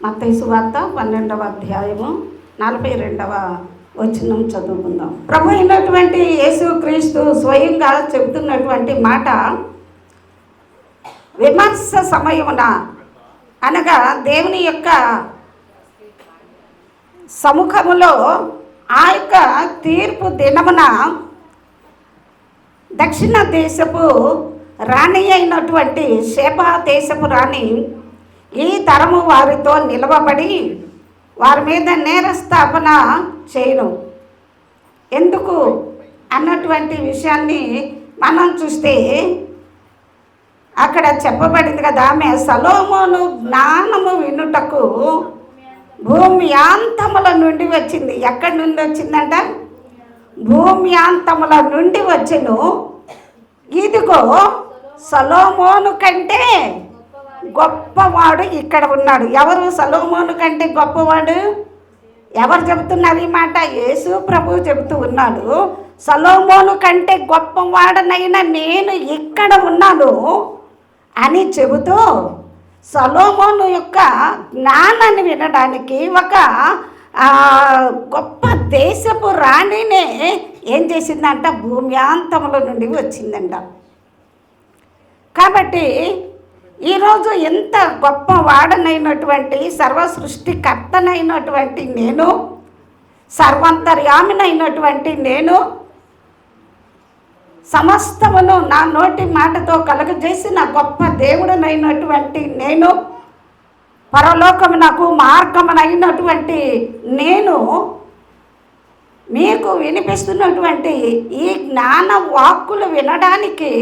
మత్తయి సువార్త 12వ అధ్యాయము 42వ వచనం చదువుకుందాం. ప్రభు అయినటువంటి యేసుక్రీస్తు స్వయంగా చెబుతున్నటువంటి మాట, విమర్శ సమయమున అనగా దేవుని యొక్క సముఖములో ఆ యొక్క తీర్పు దినమున దక్షిణ దేశపు రాణి అయినటువంటి షేబా దేశపు రాణి ఈ తరము వారితో నిలవబడి వారి మీద నేరస్థాపన చేయను. ఎందుకు అన్నటువంటి విషయాన్ని మనం చూస్తే అక్కడ చెప్పబడింది కదా, ఆమె సొలొమోను జ్ఞానము వినుటకు భూమి యాంతముల నుండి వచ్చింది. ఎక్కడి నుండి వచ్చిందంట? భూమి యాంతముల నుండి వచ్చెను. ఇదిగో సొలొమోను కంటే గొప్పవాడు ఇక్కడ ఉన్నాడు. ఎవరు సొలొమోను కంటే గొప్పవాడు? ఎవరు చెబుతున్నారు ఈ మాట? యేసు ప్రభు చెబుతూ ఉన్నాడు. సొలొమోను కంటే గొప్పవాడనైనా నేను ఇక్కడ ఉన్నాను అని చెబుతూ సొలొమోను యొక్క జ్ఞానాన్ని వినడానికి ఒక గొప్ప దేశపు రాణినే ఏం చేసిందంట? భూమ్యాంతముల నుండి వచ్చిందంట. కాబట్టి ఈరోజు ఎంత గొప్ప వాడనైనటువంటి సర్వ సృష్టికర్తనైనటువంటి నేను, సర్వాంతర్యామినైనటువంటి నేను, సమస్తమును నా నోటి మాటతో కలుగజేసిన గొప్ప దేవుడనైనటువంటి నేను, పరలోకమునకు మార్గమునైనటువంటి నేను మీకు వినిపిస్తున్నటువంటి ఈ జ్ఞాన వాక్కులు వినడానికి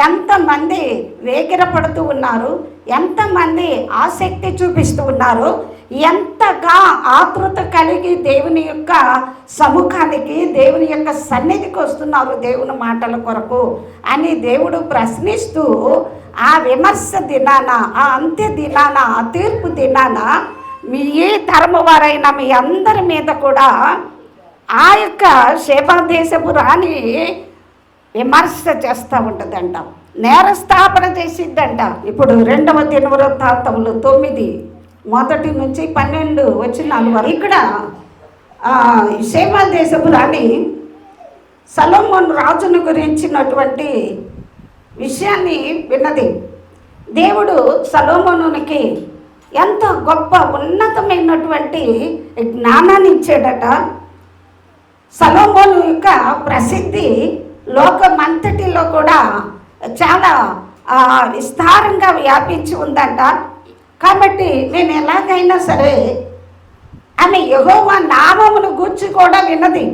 ఎంతమంది వేగిరపడుతూ ఉన్నారు, ఎంతమంది ఆసక్తి చూపిస్తూ ఉన్నారు, ఎంతగా ఆతృత కలిగి దేవుని యొక్క సముఖానికి, దేవుని యొక్క సన్నిధికి వస్తున్నారు దేవుని మాటల కొరకు అని దేవుడు ప్రశ్నిస్తూ ఆ విమర్శ దినాన, ఆ అంత్య దినాన, ఆ తీర్పు దినాన మీ ఏ తరము వారైనా మీ అందరి మీద కూడా ఆ యొక్క షేబా దేశపు రాణి విమర్శ చేస్తూ ఉంటుందంట, నేరస్థాపన చేసిద్దంట. ఇప్పుడు 2వ దినవృత్తాంతములు 9:1-12 వచనాల వరకు ఇక్కడ షేబా దేశపు రాణి సొలొమోను రాజును గురించినటువంటి విషయాన్ని విన్నది. దేవుడు సొలొమోనునికి ఎంతో గొప్ప ఉన్నతమైనటువంటి జ్ఞానాన్ని ఇచ్చాడట. సొలొమోను యొక్క ప్రసిద్ధి లోకమంతటిలో కూడా చాలా విస్తారంగా వ్యాపించి ఉందంట. కాబట్టి నేను ఎలాగైనా సరే ఆమె యెహోవా నామమును గూర్చి కూడా విన్నది.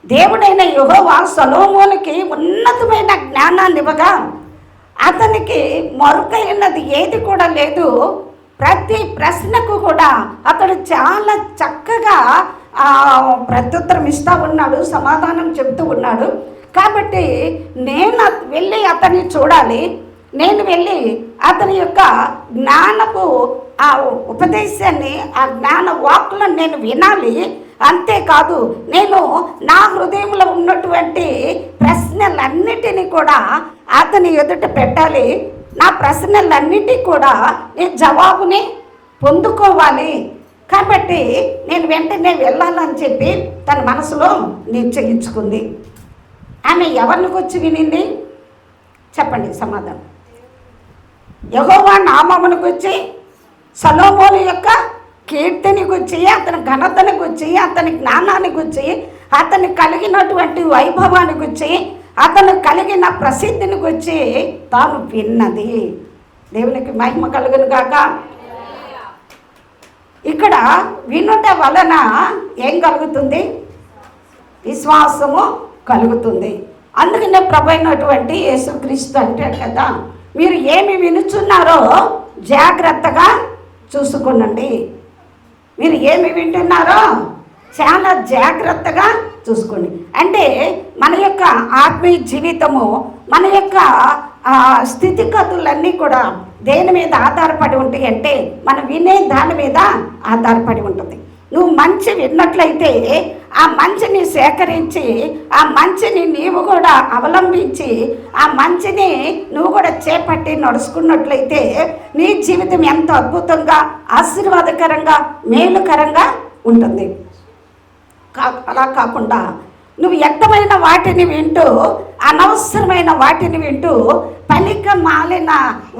దేవుడైన యెహోవా సొలొమోనుకి ఉన్నతమైన జ్ఞానాన్ని ఇవ్వగా అతనికి మరుకైనది ఏది కూడా లేదు. ప్రతి ప్రశ్నకు కూడా అతడు చాలా చక్కగా ప్రత్యుత్తరం ఇస్తూ ఉన్నాడు, సమాధానం చెబుతూ ఉన్నాడు. కాబట్టి నేను వెళ్ళి అతన్ని చూడాలి, నేను వెళ్ళి అతని యొక్క జ్ఞానపు ఆ ఉపదేశాన్ని, ఆ జ్ఞాన వాక్కులను నేను వినాలి. అంతేకాదు నేను నా హృదయంలో ఉన్నటువంటి ప్రశ్నలన్నిటినీ కూడా అతని ఎదుట పెట్టాలి. నా ప్రశ్నలన్నిటికీ కూడా నేను జవాబుని పొందుకోవాలి. కాబట్టి నేను వెంటనే వెళ్ళాలని చెప్పి తన మనసులో నిశ్చయించుకుంది. ఆమె ఎవరిని వచ్చి వినింది? చెప్పండి సమాధానం. యెహోవా నామమును గురించి, సొలొమోను యొక్క కీర్తిని గురించి, అతని ఘనతని గురించి, అతని జ్ఞానాన్ని గురించి, అతను కలిగినటువంటి వైభవాన్ని గురించి, అతను కలిగిన ప్రసిద్ధిని గురించి తాను విన్నది. దేవునికి మహిమ కలుగును గాక. ఇక్కడ వినుట వలన ఏం కలుగుతుంది? విశ్వాసము కలుగుతుంది. అందుకనే ప్రభు అయినటువంటి యేసుక్రీస్తు అంటే కదా, మీరు ఏమి వినుచున్నారో జాగ్రత్తగా చూసుకునండి. మీరు ఏమి వింటున్నారో చాలా జాగ్రత్తగా చూసుకోండి. అంటే మన యొక్క ఆత్మీయ జీవితము, మన యొక్క స్థితిగతులన్నీ కూడా దేని మీద ఆధారపడి ఉంటాయి అంటే మనం వినే దాని మీద ఆధారపడి ఉంటుంది. నువ్వు మంచి విన్నట్లయితే ఆ మంచిని సేకరించి ఆ మంచిని నీవు కూడా అవలంబించి ఆ మంచిని నువ్వు కూడా చేపట్టి నడుచుకున్నట్లయితే నీ జీవితం ఎంతో అద్భుతంగా ఆశీర్వాదకరంగా మేలుకరంగా ఉంటుంది. అలా కాకుండా నువ్వు వ్యక్తమైన వాటిని వింటూ అనవసరమైన వాటిని వింటూ పనిక మాలిన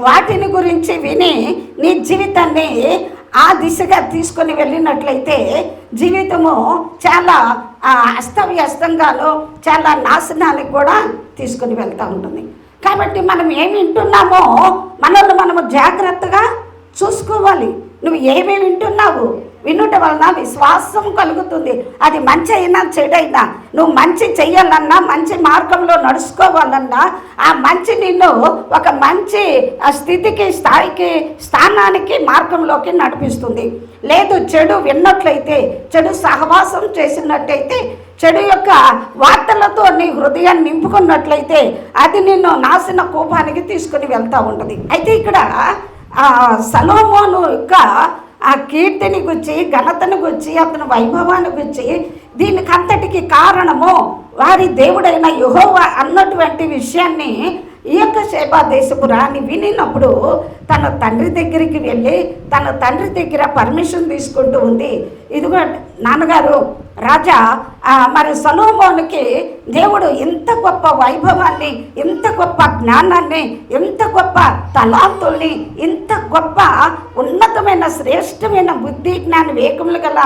వాటిని గురించి విని నీ జీవితాన్ని ఆ దిశగా తీసుకొని వెళ్ళినట్లయితే జీవితము చాలా అస్తవ్యస్తంగాను చాలా నాశనానికి కూడా తీసుకొని వెళ్తూ ఉంటుంది. కాబట్టి మనం ఏమి వింటున్నామో మనల్ని మనము జాగ్రత్తగా చూసుకోవాలి. నువ్వు ఏమి వింటున్నావు? వినుట వలన విశ్వాసం కలుగుతుంది. అది మంచి అయినా చెడైనా నువ్వు మంచి చెయ్యాలన్నా మంచి మార్గంలో నడుచుకోవాలన్నా ఆ మంచి నిన్ను ఒక మంచి స్థితికి స్థానానికి మార్గంలోకి నడిపిస్తుంది. లేదు చెడు విన్నట్లయితే చెడు సహవాసం చేసినట్టయితే చెడు యొక్క వార్తలతో నీ హృదయాన్ని నింపుకున్నట్లయితే అది నిన్ను నాశన కూపానికి తీసుకుని వెళ్తూ ఉంటుంది. అయితే ఇక్కడ సొలొమోను యొక్క ఆ కీర్తిని గురించి ఘనతను గురించి అతని వైభవాన్ని గురించి దీనికంతటికి కారణము వారి దేవుడైన యెహోవా అన్నటువంటి విషయాన్ని ఈ యొక్క షేబా దేశపు రాణి వినినప్పుడు తన తండ్రి దగ్గరికి వెళ్ళి తన తండ్రి దగ్గర పర్మిషన్ తీసుకుంటూ ఉంది. ఇదిగో నాన్నగారు రాజా, మరి సొలొమోనుకి దేవుడు ఇంత గొప్ప వైభవాన్ని, ఇంత గొప్ప జ్ఞానాన్ని, ఇంత గొప్ప తలాంతుల్ని, ఇంత గొప్ప ఉన్నతమైన శ్రేష్టమైన బుద్ధి జ్ఞాన వివేకములు గల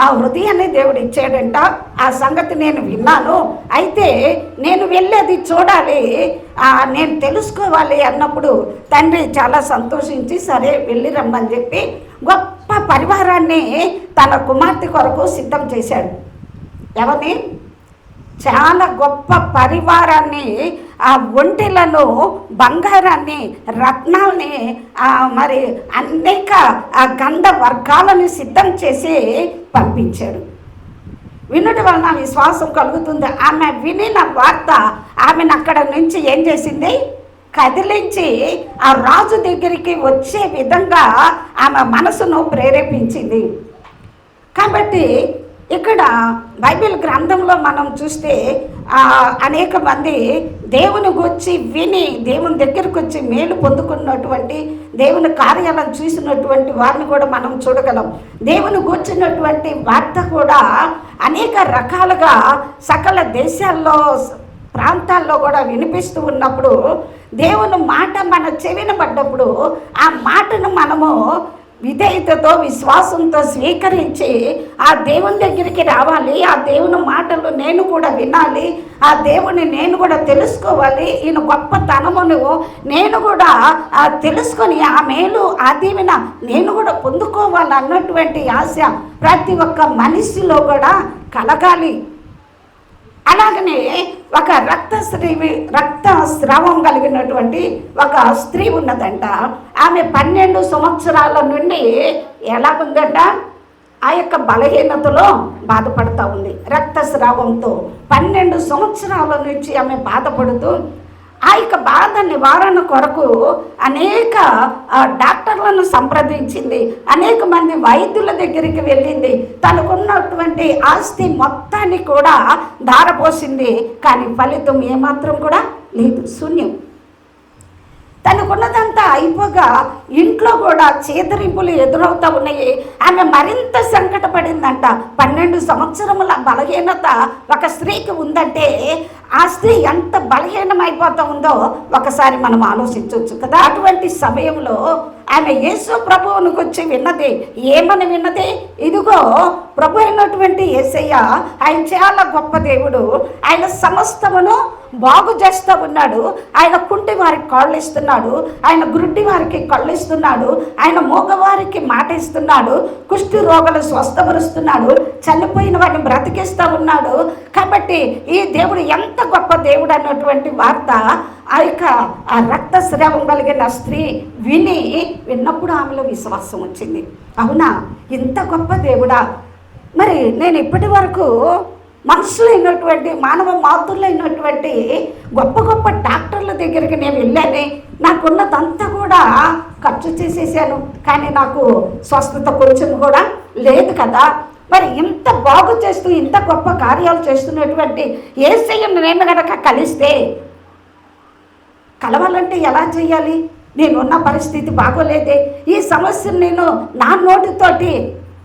ఆ హృదయాన్ని దేవుడు ఇచ్చాడంట. ఆ సంగతి నేను విన్నాను. అయితే నేను వెళ్ళేది చూడాలి, నేను తెలుసుకోవాలి అన్నప్పుడు తండ్రి చాలా సంతోషించి సరే వెళ్ళి రమ్మని చెప్పి గొప్ప పరివారాన్ని తన కుమార్తె కొరకు సిద్ధం చేశాడు. ఎవరిని? చాలా గొప్ప పరివారాన్ని, ఆ ఒంటెలను, బంగారాన్ని, రత్నాల్ని, మరి అనేక గంధ వర్గాలను సిద్ధం చేసి పంపించాడు. వినుట వలన విశ్వాసం కలుగుతుంది. ఆమె వినిన వార్త ఆమెను అక్కడ నుంచి ఏం చేసింది? కదిలించి ఆ రాజు దగ్గరికి వచ్చే విధంగా ఆమె మనసును ప్రేరేపించింది. కాబట్టి ఇక్కడ బైబిల్ గ్రంథంలో మనం చూస్తే అనేక మంది దేవుని గురించి విని దేవుని దగ్గరకు వచ్చి మేలు పొందుకున్నటువంటి, దేవుని కార్యాలను చూసినటువంటి వారిని కూడా మనం చూడగలం. దేవుని గూర్చినటువంటి వార్త కూడా అనేక రకాలుగా సకల దేశాల్లో ప్రాంతాల్లో కూడా వినిపిస్తూ ఉన్నప్పుడు దేవుని మాట మన చెవిన పడ్డప్పుడు ఆ మాటను మనము విధేయతతో విశ్వాసంతో స్వీకరించి ఆ దేవుని దగ్గరికి రావాలి. ఆ దేవుని మాటలు నేను కూడా వినాలి, ఆ దేవుని నేను కూడా తెలుసుకోవాలి, ఈయన గొప్పతనమును నేను కూడా తెలుసుకొని ఆ మేలు ఆ దీవెన నేను కూడా పొందుకోవాలి అన్నటువంటి ఆశ ప్రతి ఒక్క మనిషిలో కూడా కలగాలి. అలాగనే ఒక రక్తస్రావం కలిగినటువంటి ఒక స్త్రీ ఉన్నదంట. ఆమె 12 సంవత్సరాల నుండి ఎలా ఉందంట? ఆ యొక్క బలహీనతలో బాధపడుతూ ఉంది. రక్తస్రావంతో 12 సంవత్సరాల నుంచి ఆమె బాధపడుతూ ఆ యొక్క బాధ నివారణ కొరకు అనేక డాక్టర్లను సంప్రదించింది, అనేక మంది వైద్యుల దగ్గరికి వెళ్ళింది, తనకున్నటువంటి ఆస్తి మొత్తాన్ని కూడా ధారపోసింది. కానీ ఫలితం ఏమాత్రం కూడా లేదు, శూన్యం. తనకున్నదంతా అయిపోగా ఇంట్లో కూడా చేదరింపులు ఎదురవుతూ ఉన్నాయి. ఆమె మరింత సంకటపడిందంట. 12 సంవత్సరముల బలహీనత ఒక స్త్రీకి ఉందంటే ఆ స్త్రీ ఎంత బలహీనమైపోతూ ఉందో ఒకసారి మనం ఆలోచించవచ్చు కదా. అటువంటి సమయంలో ఆమె యేసు ప్రభువుని గురించి విన్నది. ఏమని విన్నది? ఇదిగో ప్రభు అయినటువంటి యేసయ్య, ఆయన చాలా గొప్ప దేవుడు, ఆయన సమస్తమును బాగు చేస్తూ ఉన్నాడు. ఆయన కుంటి వారికి కాళ్ళు ఇస్తున్నాడు, ఆయన గుడ్డి వారికి కళ్ళు ఇస్తున్నాడు, ఆయన మూగవారికి మాట ఇస్తున్నాడు, కుష్టి రోగులు స్వస్థపరుస్తున్నాడు, చనిపోయిన వారిని బ్రతికిస్తూ ఉన్నాడు. కాబట్టి ఈ దేవుడు ఎంత గొప్ప దేవుడు అన్నటువంటి వార్త ఆ రక్తస్రావం కలిగిన స్త్రీ విన్నప్పుడు ఆమెలో విశ్వాసం వచ్చింది. అవునా, ఇంత గొప్ప దేవుడా! మరి నేను ఇప్పటి వరకు మనుషులైనటువంటి మానవ మాతృలైనటువంటి గొప్ప గొప్ప డాక్టర్ల దగ్గరికి నేను వెళ్ళాను, నాకున్నదంతా కూడా ఖర్చు చేసేసాను, కానీ నాకు స్వస్థత కొంచెం కూడా లేదు కదా. మరి ఇంత బాగు చేస్తూ ఇంత గొప్ప కార్యాలు చేస్తున్నటువంటి యేసయ్యను నేను గనక కలిస్తే, కలవాలంటే ఎలా చేయాలి? నేనున్న పరిస్థితి బాగోలేదే, ఈ సమస్యను నేను నా నోటితోటి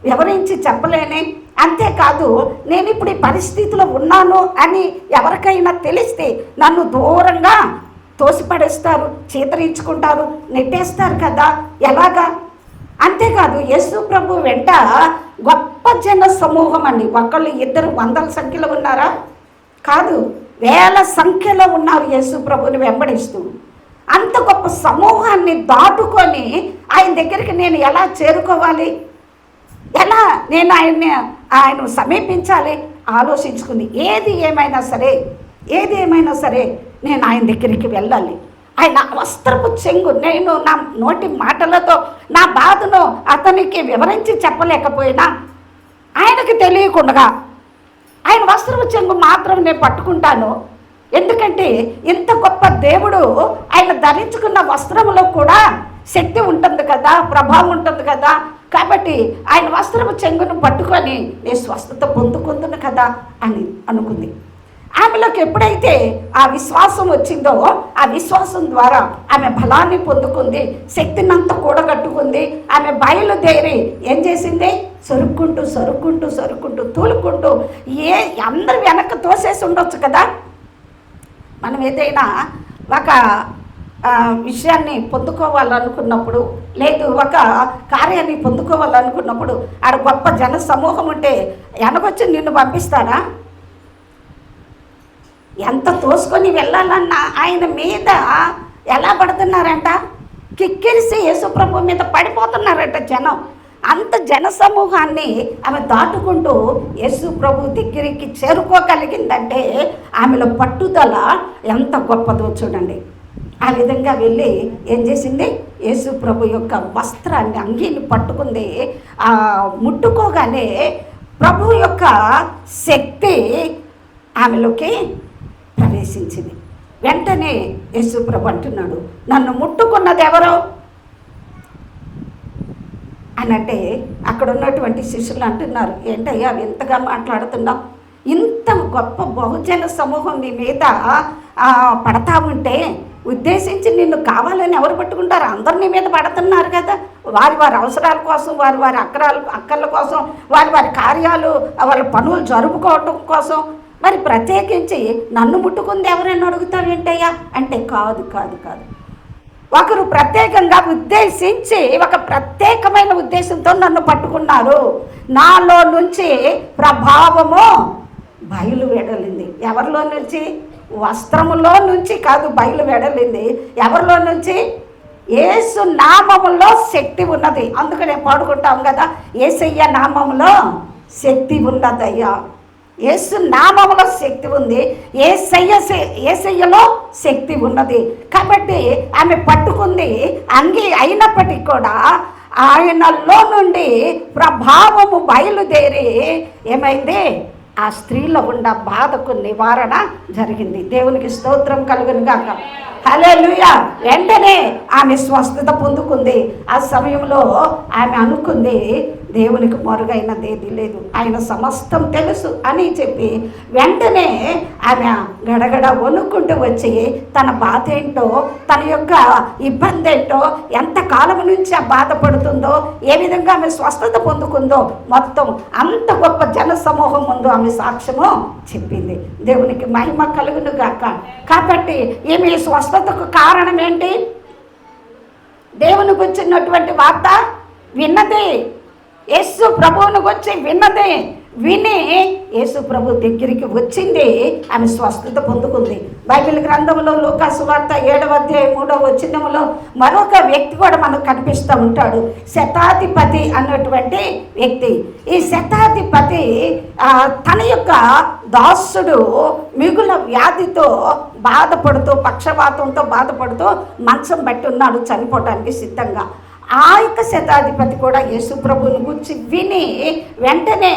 వివరించి చెప్పలేనే, అంతేకాదు నేను ఇప్పుడు ఈ పరిస్థితిలో ఉన్నాను అని ఎవరికైనా తెలిస్తే నన్ను దూరంగా తోసిపడేస్తారు, చీతరించుకుంటారు, నెట్టేస్తారు కదా, ఎలాగా? అంతేకాదు యేసు ప్రభు వెంట గొప్ప జన సమూహం అండి. ఒకళ్ళు ఇద్దరు వందల సంఖ్యలో ఉన్నారా? కాదు, వేల సంఖ్యలో ఉన్నారు యేసు ప్రభుని వెంబడిస్తూ. అంత గొప్ప సమూహాన్ని దాటుకొని ఆయన దగ్గరికి నేను ఎలా చేరుకోవాలి, ఎలా నేను ఆయన సమీపించాలి ఆలోచించుకుంది. ఏది ఏమైనా సరే నేను ఆయన దగ్గరికి వెళ్ళాలి. ఆయన వస్త్రపు చెంగు, నేను నా నోటి మాటలతో నా బాధను అతనికి వివరించి చెప్పలేకపోయినా ఆయనకు తెలియకుండా ఆయన వస్త్రపు చెంగు మాత్రం నేను పట్టుకుంటాను. ఎందుకంటే ఇంత గొప్ప దేవుడు ఆయన ధరించుకున్న వస్త్రములో కూడా శక్తి ఉంటుంది కదా, ప్రభావం ఉంటుంది కదా. కాబట్టి ఆయన వస్త్రపు చెంగును పట్టుకొని నేను స్వస్థత పొందుకుందును కదా అని అనుకుంది. ఆమెలోకి ఎప్పుడైతే ఆ విశ్వాసం వచ్చిందో, ఆ విశ్వాసం ద్వారా ఆమె బలాన్ని పొందుకుంది, శక్తినంతా కూడగట్టుకుంది. ఆమె బయలుదేరి ఏం చేసింది? సరుక్కుంటూ తూలుకుంటూ అందరు వెనక్కి తోసేసి ఉండొచ్చు కదా. మనం ఏదైనా ఒక విషయాన్ని పొందుకోవాలనుకున్నప్పుడు, లేదు ఒక కార్యాన్ని పొందుకోవాలనుకున్నప్పుడు, ఆడ గొప్ప జన సమూహం ఉంటే వెనకొచ్చి నిన్ను పంపిస్తారా? ఎంత తోసుకొని వెళ్ళాలన్నా ఆయన మీద ఎలా పడుతున్నారంట? కిక్కిరిసి యేసుప్రభు మీద పడిపోతున్నారట జనం. అంత జన సమూహాన్ని ఆమె దాటుకుంటూ యేసుప్రభు దగ్గరికి చేరుకోగలిగిందంటే ఆమెలో పట్టుదల ఎంత గొప్పదో చూడండి. ఆ విధంగా వెళ్ళి ఏం చేసింది? యేసుప్రభు యొక్క వస్త్రాన్ని, అంగీని పట్టుకుంది. ముట్టుకోగానే ప్రభు యొక్క శక్తి ఆమెలోకి ప్రవేశించింది. వెంటనే యేసుప్రభు అంటున్నాడు, నన్ను ముట్టుకున్నది ఎవరో అని అంటే, అక్కడ ఉన్నటువంటి శిష్యులు అంటున్నారు, ఏంటయ్యా వింతగా మాట్లాడుతున్నావు? ఇంత గొప్ప బహుజన సమూహం నీ మీద పడతా ఉంటే ఉద్దేశించి నిన్ను కావాలని ఎవరు పట్టుకుంటారు? అందరు నీ మీద పడుతున్నారు కదా, వారి అవసరాల కోసం, వారి అక్కర్ల కోసం, వారి కార్యాలు, వాళ్ళ పనులు జరుపుకోవటం కోసం. మరి ప్రత్యేకించి నన్ను ముట్టుకుంది ఎవరైనా అడుగుతావేంటయ్యా అంటే, కాదు, ఒకరు ప్రత్యేకంగా ఉద్దేశించి ఒక ప్రత్యేకమైన ఉద్దేశంతో నన్ను పట్టుకున్నారు. నాలో నుంచి ప్రభావము బయలు వెడలింది. ఎవరిలో నుంచి? వస్త్రములో నుంచి కాదు, బయలు వెడలింది. ఎవరిలో నుంచి? యేసు నామములో శక్తి ఉన్నది. అందుకనే పాడుకుంటాం కదా, యేసయ్య నామములో శక్తి ఉన్నదయ్యా. యేసు నామములో శక్తి ఉంది, యేసయ్యలో శక్తి ఉన్నది. కాబట్టి ఆమె పట్టుకుంది. అంగి అయినప్పటికీ కూడా ఆయనలో నుండి ప్రభావము బయలుదేరి ఏమైంది? ఆ స్త్రీలో ఉన్న బాధకు నివారణ జరిగింది. దేవునికి స్తోత్రం కలుగును గాక. హల్లెలూయా. వెంటనే ఆమె స్వస్థత పొందుకుంది. ఆ సమయంలో ఆమె అనుకుంది, దేవునికి మరుగైనదేది లేదు, ఆయన సమస్తం తెలుసు అని చెప్పి వెంటనే ఆమె గడగడ వణుక్కుంటూ వచ్చి తన బాధ ఏంటో, తన యొక్క ఇబ్బంది ఏంటో, ఎంత కాలం నుంచి ఆ బాధపడుతుందో, ఏ విధంగా ఆమె స్వస్థత పొందుకుందో మొత్తం అంత గొప్ప జన సమూహం ముందు ఆమె సాక్ష్యము చెప్పింది. దేవునికి మహిమ కలుగును గాక. కాబట్టి ఈమె స్వస్థతకు కారణం ఏంటి? దేవునికి వచ్చినటువంటి వార్త విన్నది, యేసు ప్రభువును వచ్చి విన్నది, విని యేసు ప్రభు దగ్గరికి వచ్చింది, ఆమె స్వస్థత పొందుకుంది. బైబిల్ గ్రంథంలో లూకా సువార్త 7వ అధ్యాయం 3వ వచనంలో మరొక వ్యక్తి కూడా మనకు కనిపిస్తూ ఉంటాడు, శతాధిపతి అన్నటువంటి వ్యక్తి. ఈ శతాధిపతి తన యొక్క దాసుడు మిగుల వ్యాధితో బాధపడుతూ, పక్షవాతంతో బాధపడుతూ మంచం బట్టి ఉన్నాడు, చనిపోవడానికి సిద్ధంగా. ఆ యొక్క శతాధిపతి కూడా యేసు ప్రభువుని గురించి విని వెంటనే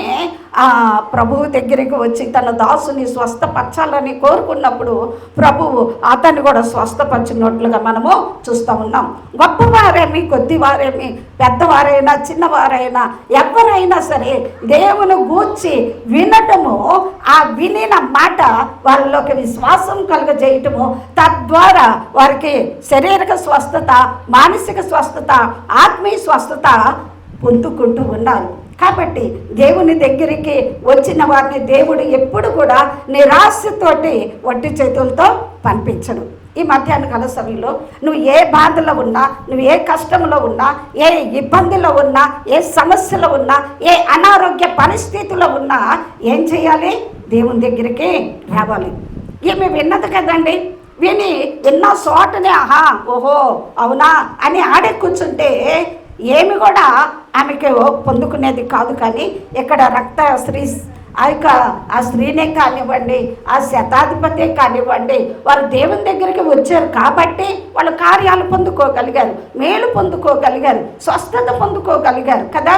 ప్రభువు దగ్గరికి వచ్చి తన దాసుని స్వస్థపరచాలని కోరుకున్నప్పుడు ప్రభువు అతన్ని కూడా స్వస్థపరిచినట్లుగా మనము చూస్తూ ఉన్నాం. గొప్పవారేమి కొద్దివారేమి పెద్దవారైనా చిన్నవారైనా ఎవరైనా సరే దేవుని గూర్చి వినటము, ఆ వినిన మాట వాళ్ళలోకి విశ్వాసం కలుగజేయటము, తద్వారా వారికి శారీరక స్వస్థత, మానసిక స్వస్థత, ఆత్మీయ స్వస్థత పొందుకుంటూ ఉన్నారు. కాబట్టి దేవుని దగ్గరికి వచ్చిన వారిని దేవుడు ఎప్పుడు కూడా నిరాశతోటి వట్టి చేతులతో పంపించడు. ఈ మధ్యాహ్న కాల సమయంలో నువ్వు ఏ బాధలో ఉన్నా, నువ్వు ఏ కష్టంలో ఉన్నా, ఏ ఇబ్బందిలో ఉన్నా, ఏ సమస్యలో ఉన్నా, ఏ అనారోగ్య పరిస్థితుల్లో ఉన్నా ఏం చేయాలి? దేవుని దగ్గరికి రావాలి. ఈమె విన్నది కదండి, విన్న చోటనే ఆహా ఓహో అవునా అని ఆడే కూర్చుంటే ఏమి కూడా ఆమెకి పొందుకునేది కాదు. కానీ ఇక్కడ ఆ స్త్రీనే కానివ్వండి, ఆ శతాధిపతే కానివ్వండి, వారు దేవుని దగ్గరికి వచ్చారు కాబట్టి వాళ్ళు కార్యాలు పొందుకోగలిగారు, మేలు పొందుకోగలిగారు, స్వస్థత పొందుకోగలిగారు కదా.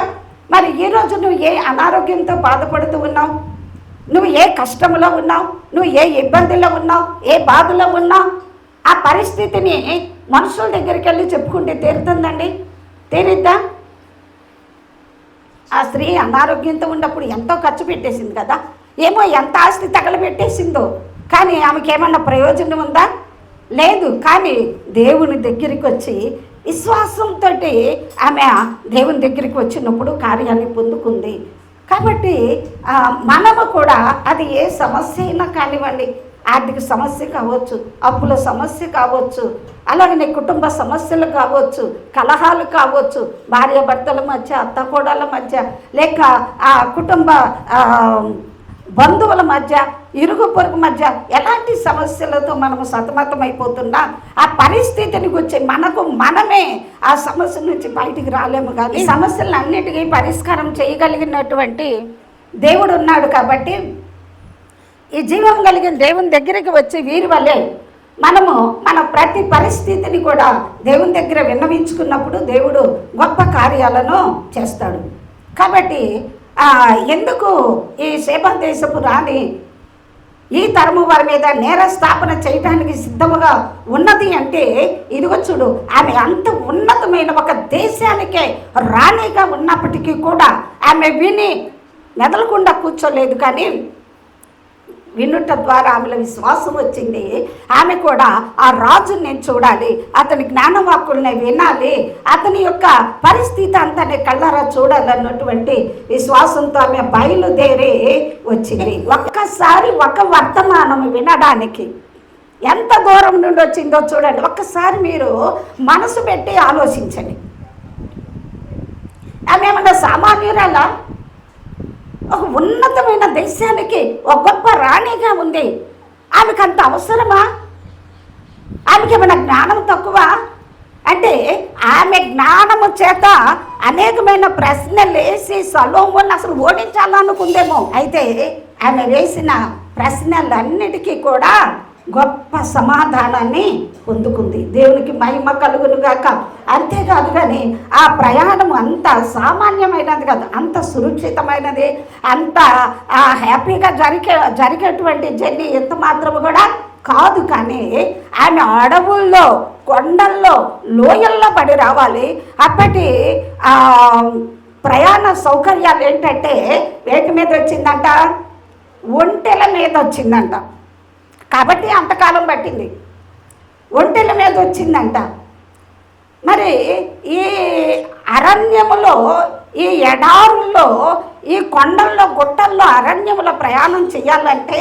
మరి ఈరోజు నువ్వు ఏ అనారోగ్యంతో బాధపడుతూ ఉన్నావు, నువ్వు ఏ కష్టంలో ఉన్నావు, నువ్వు ఏ ఇబ్బందిలో ఉన్నావు, ఏ బాధలో ఉన్నావు, ఆ పరిస్థితిని మనుషుల దగ్గరికి వెళ్ళి చెప్పుకుంటే తీరుతుందండి? తీరిద్దా? ఆ స్త్రీ అనారోగ్యంతో ఉన్నప్పుడు ఎంతో ఖర్చు పెట్టేసింది కదా, ఏమో ఎంత ఆస్తి తగలబెట్టేసిందో, కానీ ఆమెకి ఏమన్నా ప్రయోజనం ఉందా? లేదు. కానీ దేవుని దగ్గరికి వచ్చి విశ్వాసంతో ఆమె దేవుని దగ్గరికి వచ్చినప్పుడు కార్యాన్ని పొందుకుంది. కాబట్టి మనము కూడా అది ఏ సమస్య అయినా కానివ్వండి, ఆర్థిక సమస్య కావచ్చు, అప్పుల సమస్య కావచ్చు, అలాగనే కుటుంబ సమస్యలు కావచ్చు, కలహాలు కావచ్చు, భార్యాభర్తల మధ్య, అత్తకోడళ్ళ మధ్య, లేక ఆ కుటుంబ బంధువుల మధ్య, ఇరుగు పొరుగు మధ్య ఎలాంటి సమస్యలతో మనము సతమతమైపోతున్నా ఆ పరిస్థితిని గురించి మనమే ఆ సమస్య నుంచి బయటికి రాలేము. కానీ ఈ సమస్యలన్నిటికీ పరిష్కారం చేయగలిగినటువంటి దేవుడు ఉన్నాడు. కాబట్టి ఈ జీవం కలిగిన దేవుని దగ్గరికి వచ్చి వీరి వల్లే మనము మన ప్రతి పరిస్థితిని కూడా దేవుని దగ్గర విన్నవించుకున్నప్పుడు దేవుడు గొప్ప కార్యాలను చేస్తాడు. కాబట్టి ఎందుకు ఈ శేబా దేశపు రాణి ఈ తరము వారి మీద నేర స్థాపన చేయడానికి సిద్ధముగా ఉన్నది అంటే, ఇదిగో చూడు, ఆమె అంత ఉన్నతమైన ఒక దేశానికే రాణిగా ఉన్నప్పటికీ కూడా ఆమె విని మెదలకుండా కూర్చోలేదు. కానీ వినుట ద్వారా ఆమెలో విశ్వాసం వచ్చింది. ఆమె కూడా ఆ రాజుని నేను చూడాలి, అతని జ్ఞానవాక్కుల్ని వినాలి, అతని యొక్క పరిస్థితి అంతా కళ్ళారా చూడాలన్నటువంటి విశ్వాసంతో ఆమె బయలుదేరి వచ్చింది. ఒక్కసారి ఒక వర్తమానం వినడానికి ఎంత దూరం నుండి వచ్చిందో చూడండి. ఒక్కసారి మీరు మనసు పెట్టి ఆలోచించండి. ఆమె ఏమన్నా సామాన్యురాలా? ఒక ఉన్నతమైన దేశానికి ఒక గొప్ప రాణిగా ఉంది. ఆమెకు అంత అవసరమా? ఆమెకి ఏమైనా జ్ఞానం తక్కువ? అంటే ఆమె జ్ఞానము చేత అనేకమైన ప్రశ్నలు వేసి సొలొమోను అసలు ఓడించాలనుకుందేమో. అయితే ఆమె వేసిన ప్రశ్నలన్నిటికీ కూడా గొప్ప సమాధానాన్ని పొందుకుంది. దేవునికి మహిమ కలుగును గాక. అంతేకాదు కానీ ఆ ప్రయాణం అంత సామాన్యమైనది కాదు, అంత సురక్షితమైనది, అంత హ్యాపీగా జరిగేటువంటి జర్నీ ఎంత మాత్రము కూడా కాదు. కానీ ఆమె అడవుల్లో, కొండల్లో, లోయల్లో పడి రావాలి. అప్పటి ప్రయాణ సౌకర్యాలు ఏంటంటే వేటి మీద వచ్చిందంట? ఒంటెల మీద వచ్చిందంట. కాబట్టి అంతకాలం పట్టింది. ఒంటెల మీద వచ్చిందంట. మరి ఈ అరణ్యములో, ఈ ఎడారుల్లో, ఈ కొండల్లో, గుట్టల్లో, అరణ్యములో ప్రయాణం చేయాలంటే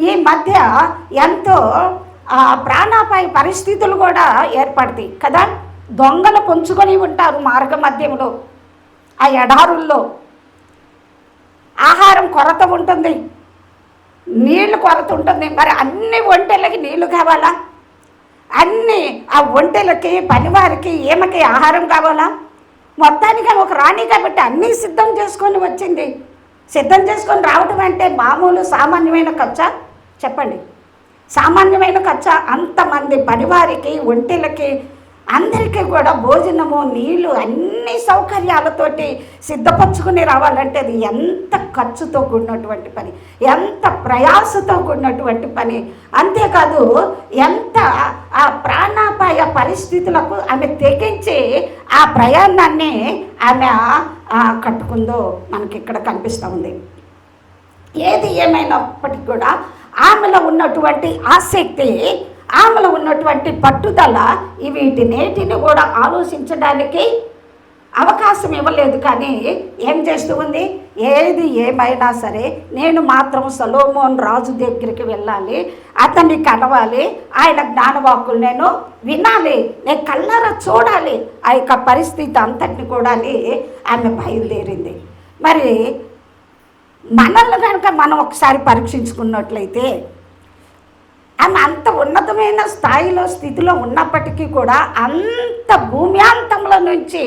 ఈ మధ్య ఎంతో ప్రాణాపాయ పరిస్థితులు కూడా ఏర్పడతాయి కదా. దొంగలు పొంచుకొని ఉంటారు మార్గ మధ్యంలో, ఆ ఎడారుల్లో. ఆహారం కొరత ఉంటుంది, నీళ్ళు కొరత ఉంటుంది. మరి అన్ని ఒంటెలకి నీళ్లు కావాలా? అన్ని ఆ ఒంటెలకి, పనివారికి, ఈమెకి ఆహారం కావాలా? మొత్తానికి ఒక రాణి కాబట్టి అన్నీ సిద్ధం చేసుకొని వచ్చింది. సిద్ధం చేసుకొని రావడం అంటే మామూలు సామాన్యమైన ఖర్చా? చెప్పండి. సామాన్యమైన ఖర్చా? అంతమంది పనివారికి, ఒంటెలకి అందరికీ కూడా భోజనము, నీళ్లు, అన్ని సౌకర్యాలతోటి సిద్ధపరచుకుని రావాలంటే అది ఎంత ఖర్చుతో కూడినటువంటి పని, ఎంత ప్రయాసతో కూడినటువంటి పని. అంతేకాదు ఎంత ఆ ప్రాణాపాయ పరిస్థితులకు ఆమె తెగించి ఆ ప్రయాణాన్ని ఆమె కట్టుకుందో మనకి ఇక్కడ కనిపిస్తూ ఉంది. ఏది ఏమైనప్పటికీ కూడా ఆమెలో ఉన్నటువంటి ఆసక్తి, ఆమెలో ఉన్నటువంటి పట్టుదల వీటినేటిని కూడా ఆలోచించడానికి అవకాశం ఇవ్వలేదు. కానీ ఏం చేస్తూ ఉంది, ఏది ఏమైనా సరే నేను మాత్రం సొలొమోను రాజు దగ్గరికి వెళ్ళాలి, అతన్ని కలవాలి, ఆయన జ్ఞానవాక్కులు నేను వినాలి, నేను కళ్ళారా చూడాలి ఆ యొక్క పరిస్థితి అంతటిని కూడా ఆమె బయలుదేరింది. మరి మనల్ని కనుక మనం ఒకసారి పరీక్షించుకున్నట్లయితే ఆమె అంత ఉన్నతమైన స్థితిలో ఉన్నప్పటికీ కూడా అంత భూమ్యాంతంలో నుంచి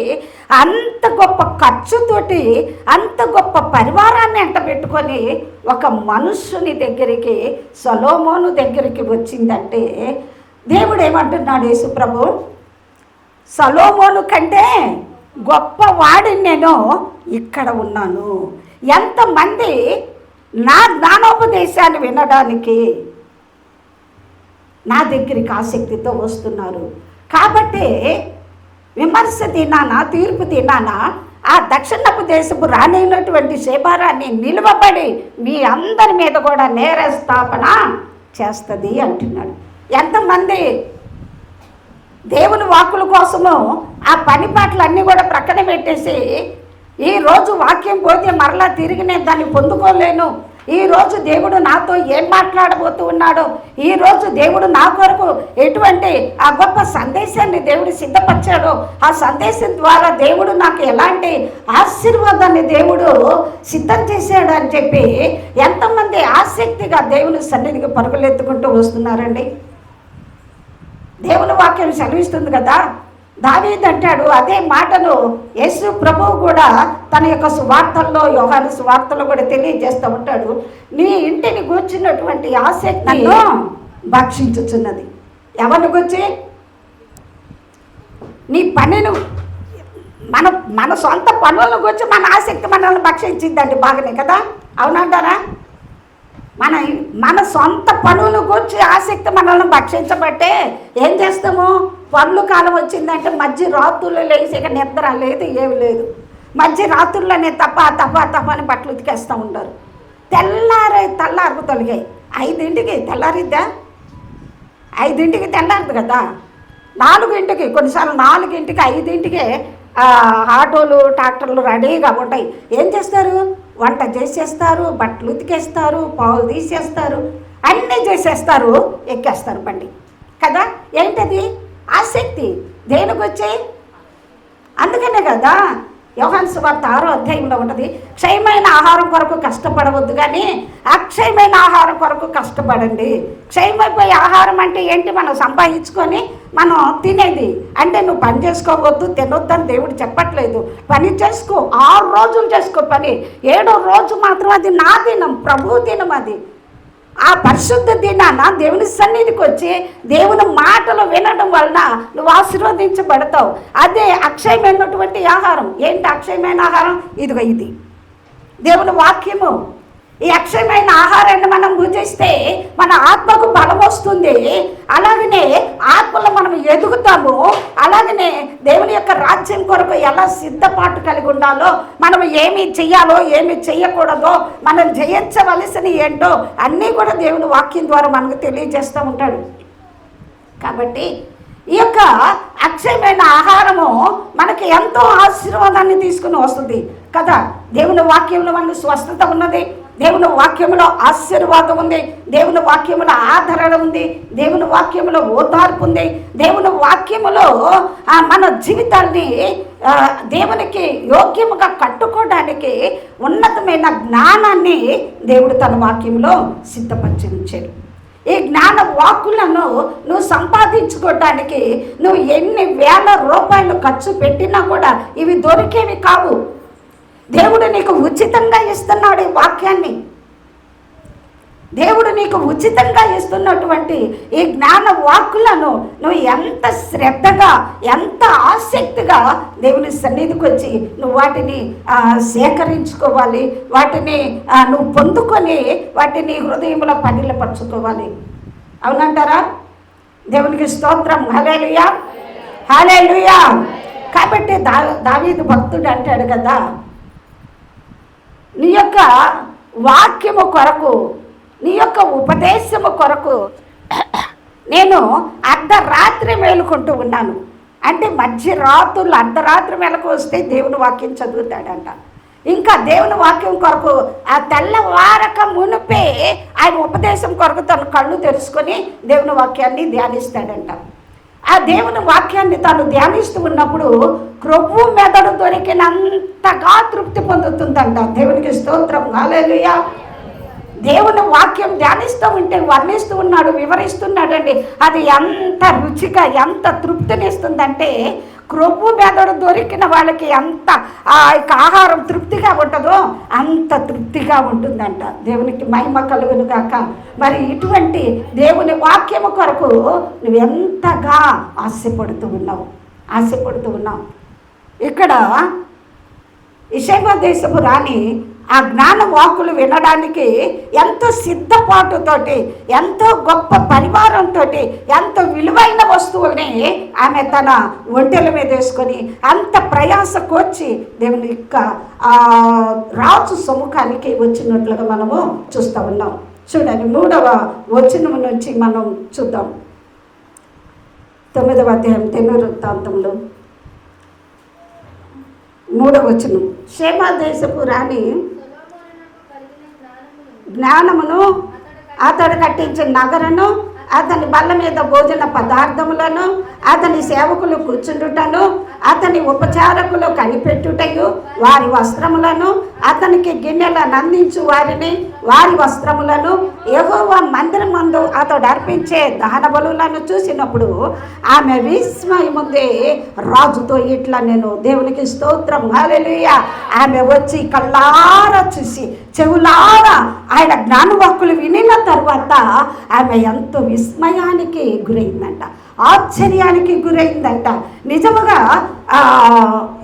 అంత గొప్ప ఖర్చుతోటి అంత గొప్ప పరివారాన్ని ఎంట పెట్టుకొని ఒక మనుష్యుని దగ్గరికి, సొలొమోను దగ్గరికి వచ్చిందంటే దేవుడు ఏమంటున్నాడు, యేసుప్రభు సొలొమోను కంటే గొప్పవాడిని నేను ఇక్కడ ఉన్నాను. ఎంతమంది నా జ్ఞానోపదేశాన్ని వినడానికి నా దగ్గరికి ఆసక్తితో వస్తున్నారు. కాబట్టి విమర్శ దినాన, తీర్పు దినాన ఆ దక్షిణపు దేశపు రానైనటువంటి శేబారాన్ని నిలువబడి మీ అందరి మీద కూడా నేరస్థాపన చేస్తుంది అంటున్నాడు. ఎంతమంది దేవుని వాక్కుల కోసము ఆ పని పాటలన్నీ కూడా ప్రక్కన పెట్టేసి ఈరోజు వాక్యం పోతే మరలా తిరిగి నేను దాన్ని పొందుకోలేను, ఈరోజు దేవుడు నాతో ఏం మాట్లాడబోతూ ఉన్నాడో, ఈరోజు దేవుడు నా కొరకు ఎటువంటి ఆ గొప్ప సందేశాన్ని దేవుడు సిద్ధపరిచాడో, ఆ సందేశం ద్వారా దేవుడు నాకు ఎలాంటి ఆశీర్వాదాన్ని దేవుడు సిద్ధం చేశాడు అని చెప్పి ఎంతమంది ఆసక్తిగా దేవుని సన్నిధికి పరుగులెత్తుకుంటూ వస్తున్నారండి. దేవుని వాక్యం సెలవిస్తుంది కదా, దావీదు అంటాడు, అదే మాటను యేసు ప్రభువు కూడా తన యొక్క సువార్తల్లో, యోహాను సువార్తల్లో కూడా తెలియజేస్తూ ఉంటాడు. నీ ఇంటిని కూర్చున్నటువంటి ఆసక్తిని భక్షించుచున్నది. ఎవరిని గురించి? నీ పనిని, మన సొంత పనులను గురించి మన ఆసక్తి మనల్ని భక్షించిందండి. బాగానే కదా, అవునంటారా? మన సొంత పనుల గురించి ఆసక్తి మనల్ని భక్షించబట్టే ఏం చేస్తాము, పనుల కాలం వచ్చిందంటే మధ్య రాత్రులు లేచి ఇక నిద్ర లేదు, ఏమి లేదు. మధ్య రాత్రుల్లోనే తప్ప అని బట్టలు ఉతికేస్తూ ఉంటారు. తెల్లారు తొలగాయి 5ంటికి తెల్లారిద్దా, 5ంటికి తెల్లారదు కదా, 4ంటికి, కొన్నిసార్లు 4ంటికి 5ంటికే ఆటోలు ట్రాక్టర్లు రెడీగా ఉంటాయి. ఏం చేస్తారు, వంట చేసేస్తారు, బట్టలు ఉతికేస్తారు, పావులు తీసేస్తారు, అన్నీ చేసేస్తారు, ఎక్కేస్తారు బండి కదా. ఏంటది? ఆసక్తి. దేనికి వచ్చి? అందుకనే కదా యోహాను సువార్త 6వ అధ్యాయంలో ఉంటుంది, క్షయమైన ఆహారం కొరకు కష్టపడవద్దు కానీ అక్షయమైన ఆహారం కొరకు కష్టపడండి. క్షయమైపోయే ఆహారం అంటే ఏంటి? మనం సంపాదించుకొని మనం తినేది. అంటే నువ్వు పని చేసుకోవద్దు, తినొద్దని దేవుడు చెప్పట్లేదు. పని చేసుకో, 6 రోజులు చేసుకో పని, 7వ రోజు మాత్రం అది నా దినం, ప్రభు దినం. అది ఆ పరిశుద్ధ దినాన దేవుని సన్నిధికి వచ్చి దేవుని మాటలు వినడం వలన నువ్వు ఆశీర్వదించబడతావు. అదే అక్షయమైనటువంటి ఆహారం. ఏంటి అక్షయమైన ఆహారం? ఇదిగో ఇది దేవుని వాక్యము. ఈ అక్షయమైన ఆహారాన్ని మనం భుజిస్తే మన ఆత్మకు బలం వస్తుంది. అలాగనే ఆత్మలో మనం ఎదుగుతాము. అలాగనే దేవుని యొక్క రాజ్యం కొరకు ఎలా సిద్ధపాటు కలిగి ఉండాలో, మనం ఏమి చెయ్యాలో ఏమి చెయ్యకూడదో, మనం జయించవలసిన ఏంటో అన్నీ కూడా దేవుని వాక్యం ద్వారా మనకు తెలియజేస్తూ ఉంటాడు. కాబట్టి ఈ యొక్క అక్షయమైన ఆహారము మనకి ఎంతో ఆశీర్వాదాన్ని తీసుకుని వస్తుంది కదా. దేవుని వాక్యంలో మనకు స్వస్థత ఉన్నది, దేవుని వాక్యంలో ఆశీర్వాదం ఉంది, దేవుని వాక్యములో ఆదరణ ఉంది, దేవుని వాక్యములో ఓదార్పు ఉంది, దేవుని వాక్యములో మన జీవితాన్ని దేవునికి యోగ్యముగా కట్టుకోవడానికి ఉన్నతమైన జ్ఞానాన్ని దేవుడు తన వాక్యంలో సిద్ధపరిచి ఉంచాడు. ఈ జ్ఞాన వాక్కులను నువ్వు సంపాదించుకోవడానికి నువ్వు ఎన్ని వేల రూపాయలు ఖర్చు పెట్టినా కూడా ఇవి దొరికేవి కావు. దేవుడు నీకు ఉచితంగా ఇస్తున్నాడు ఈ వాక్యాన్ని. దేవుడు నీకు ఉచితంగా ఇస్తున్నటువంటి ఈ జ్ఞాన వాక్కులను నువ్వు ఎంత శ్రద్ధగా, ఎంత ఆసక్తిగా దేవుని సన్నిధికి వచ్చి నువ్వు వాటిని సేకరించుకోవాలి, వాటిని నువ్వు పొందుకొని వాటిని హృదయంలో పదిలపరచుకోవాలి. అవునంటారా? దేవునికి స్తోత్రం. హల్లెలూయా, హల్లెలూయా. కాబట్టి దావీదు భక్తుడు అంటాడు కదా, నీ యొక్క వాక్యము కొరకు, నీ యొక్క ఉపదేశము కొరకు నేను అర్ధరాత్రి మేలుకుంటూ ఉన్నాను. అంటే మధ్యరాత్రులు అర్ధరాత్రి మేలకు వస్తే దేవుని వాక్యం చదువుతాడంట. ఇంకా దేవుని వాక్యం కొరకు ఆ తెల్లవారక మునిపే ఆయన ఉపదేశం కొరకు తన కళ్ళు తెరుచుకొని దేవుని వాక్యాన్ని ధ్యానిస్తాడంట. ఆ దేవుని వాక్యాన్ని తాను ధ్యానిస్తూ ఉన్నప్పుడు క్రొవ్వు మెదడు దొరికినంతగా తృప్తి పొందుతుందంట. దేవునికి స్తోత్రం. హల్లెలూయా. దేవుని వాక్యం ధ్యానిస్తూ ఉంటే వర్ణిస్తూ ఉన్నాడు, వివరిస్తున్నాడండి. అది ఎంత రుచిగా, ఎంత తృప్తినిస్తుందంటే క్రొవ్వు మెదడు దొరికిన వాళ్ళకి ఎంత ఆ యొక్క ఆహారం తృప్తిగా ఉంటుందో అంత తృప్తిగా ఉంటుందంట. దేవునికి మహిమ కలుగును గాక. మరి ఇటువంటి దేవుని వాక్యము కొరకు నువ్వు ఎంతగా ఆశపడుతూ ఉన్నావు. ఇక్కడ ఇశ్రాయేలు దేశపు రాణి ఆ జ్ఞాన వాక్కులు వినడానికి ఎంతో సిద్ధపాటుతోటి, ఎంతో గొప్ప పరివారంతో, ఎంతో విలువైన వస్తువుల్ని ఆమె తన ఒంటెల మీద వేసుకొని అంత ప్రయాస కోర్చి దేవుని యొక్క రాజు సముఖానికి వచ్చినట్లుగా మనము చూస్తూ ఉన్నాం. చూడండి, 3వ వచనం నుంచి మనం చూద్దాం. 9వ అధ్యాయం దినవృత్తాంతంలో 3వ వచనం. షేమ దేశపు రాణి జ్ఞానమును, అతడు కట్టించిన నగరను, అతని బల్ల మీద భోజన పదార్థములను, అతని సేవకులు కూర్చుండుటను, అతని ఉపచారకులు కనిపెట్టుటయు, వారి వస్త్రములను, అతనికి గిన్నెలను అందించు వారిని, వారి వస్త్రములను, యెహోవా మందిరమందు అతడు అర్పించే దహన బలులను చూసినప్పుడు ఆమె విస్మయముందే రాజుతో ఇట్లా నేను దేవునికి స్తోత్రం. హల్లెలూయా. ఆమె వచ్చి కళ్ళారా చూసి, చెవులారా ఆయన జ్ఞానవాక్కులు వినిన తర్వాత ఆమె ఎంతో విస్మయానికి గురైందంట, ఆశ్చర్యానికి గురైందంట. నిజముగా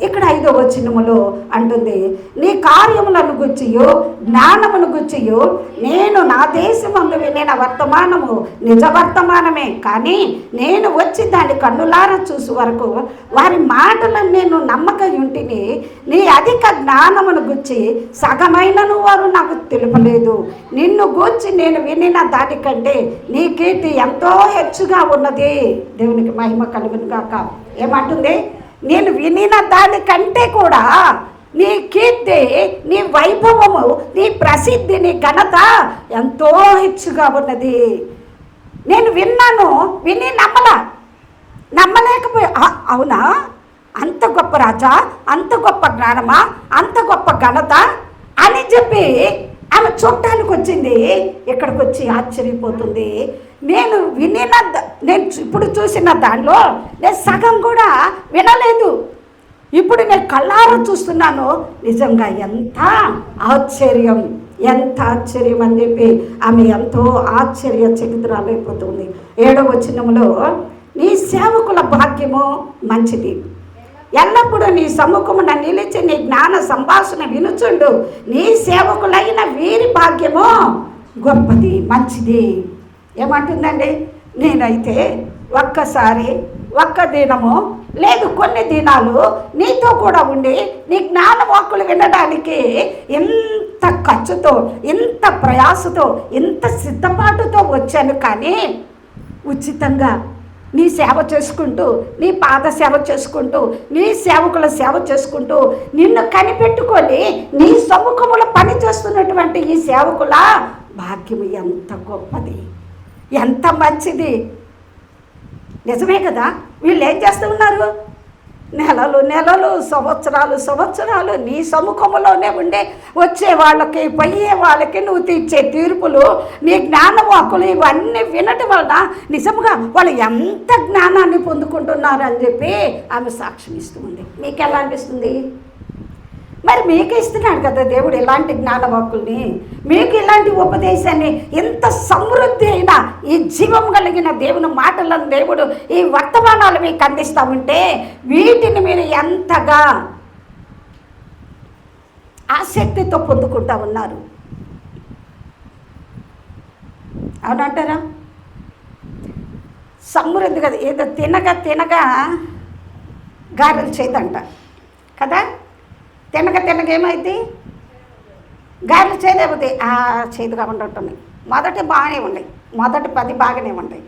ఇక్కడ 5వ వచనములో అంటుంది, నీ కార్యములను గుచ్చియు జ్ఞానమును గుచ్చియు నేను నా దేశమందు వినిన వర్తమానము నిజ వర్తమానమే, కానీ నేను వచ్చి దాని కన్నులారా చూసి వరకు వారి మాటలను నేను నమ్మక ఉంటిని. నీ అధిక జ్ఞానమును గుచ్చి సగమైనను వారు నాకు తెలుపలేదు. నిన్ను గూర్చి నేను వినిన దానికంటే నీ కీర్తి ఎంతో హెచ్చుగా ఉన్నది. దేవునికి మహిమ కలుగును గాక. ఏమంటుంది? నేను వినిన దానికంటే కూడా నీ కీర్తి, నీ వైభవము, నీ ప్రసిద్ధి, నీ ఘనత ఎంతో హెచ్చుగా ఉన్నది. నేను విన్నాను, విని నమ్మలేకపోయా. అవునా, అంత గొప్ప రాజా, అంత గొప్ప జ్ఞానమా, అంత గొప్ప ఘనత అని చెప్పి ఆమె చూడటానికి వచ్చింది. ఇక్కడికి వచ్చి ఆశ్చర్యపోతుంది. నేను ఇప్పుడు చూసిన దానిలో నేను సగం కూడా వినలేదు, ఇప్పుడు నేను కళ్ళారా చూస్తున్నాను. నిజంగా ఎంత ఆశ్చర్యం అని చెప్పి ఆమె ఎంతో ఆశ్చర్యచకితురాలైపోతుంది. 7వ వచనంలో నీ సేవకుల భాగ్యము మంచిది, ఎల్లప్పుడూ నీ సముఖమున నిలిచి నీ జ్ఞాన సంభాషణ వినుచుండు, నీ సేవకులైన వీరి భాగ్యము గొప్పది, మంచిది. ఏమంటుందండి? నేనైతే ఒక్క దినము లేదు, కొన్ని దినాలు నీతో కూడా ఉండి నీ జ్ఞాన వాక్కులు వినడానికి ఇంత ఖర్చుతో, ఇంత ప్రయాసతో, ఇంత సిద్ధపాటుతో వచ్చాను. కానీ ఉచితంగా నీ సేవ చేసుకుంటూ, నీ పాద సేవ చేసుకుంటూ, నీ సేవకుల సేవ చేసుకుంటూ, నిన్ను కనిపెట్టుకొని నీ సముఖములో పని చేస్తున్నటువంటి ఈ సేవకుల భాగ్యం ఎంత గొప్పది, ఎంత మంచిది. నిజమే కదా? వీళ్ళు ఏం చేస్తూ ఉన్నారు? నెలలు సంవత్సరాలు నీ సముఖంలోనే ఉండే వచ్చే వాళ్ళకి, పోయే వాళ్ళకి నువ్వు తీర్చే తీర్పులు, నీ జ్ఞానవాక్కులు ఇవన్నీ వినటం వలన నిజంగా వాళ్ళు ఎంత జ్ఞానాన్ని పొందుకుంటున్నారు అని చెప్పి ఆమె సాక్ష్యం ఇస్తూ ఉంది. మీకు ఎలా అనిపిస్తుంది? మరి మీకే ఇస్తున్నాడు కదా దేవుడు ఇలాంటి జ్ఞానవాక్కుల్ని. మీకు ఇలాంటి ఉపదేశాన్ని, ఇంత సమృద్ధి అయిన ఈ జీవం కలిగిన దేవుని మాటలను దేవుడు ఈ వర్తమానాలు మీకు అందిస్తూ ఉంటే వీటిని మీరు ఎంతగా ఆసక్తితో పొందుకుంటా ఉన్నారు. అవునంటారా? సమృద్ధి కదా, ఏదో తినగా గారెలు చేయదంట కదా. తినగా ఏమైంది? గారెలు చేయలేకపోతే చేదుగా ఉండటమే. మొదటి బాగానే ఉన్నాయి, మొదటి 10 బాగానే ఉన్నాయి.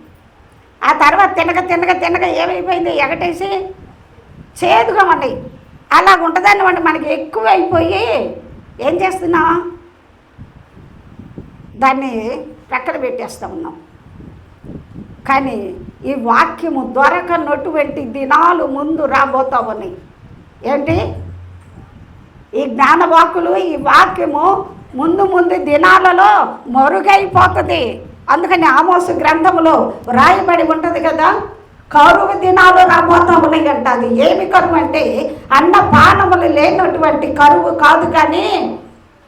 ఆ తర్వాత తినగా ఏమైపోయింది? ఎగటేసి చేదుగా ఉన్నాయి. అలా ఉంటుందని వంటి మనకి ఎక్కువ అయిపోయి ఏం చేస్తున్నాం? దాన్ని ప్రక్కన పెట్టేస్తూ ఉన్నాం. కానీ ఈ వాక్యము దొరకనటువంటి దినాలు ముందు రాబోతా ఉన్నాయి. ఏంటి? ఈ జ్ఞానవాకులు, ఈ వాక్యము ముందు దినాలలో మరుగైపోతుంది. అందుకని ఆమోసు గ్రంథములో రాయబడి ఉంటుంది కదా, కరువు దినాలు రాబోతా ఉన్నాయి అంట. అది ఏమి కరువు అంటే అన్నపానములు లేనటువంటి కరువు కాదు, కానీ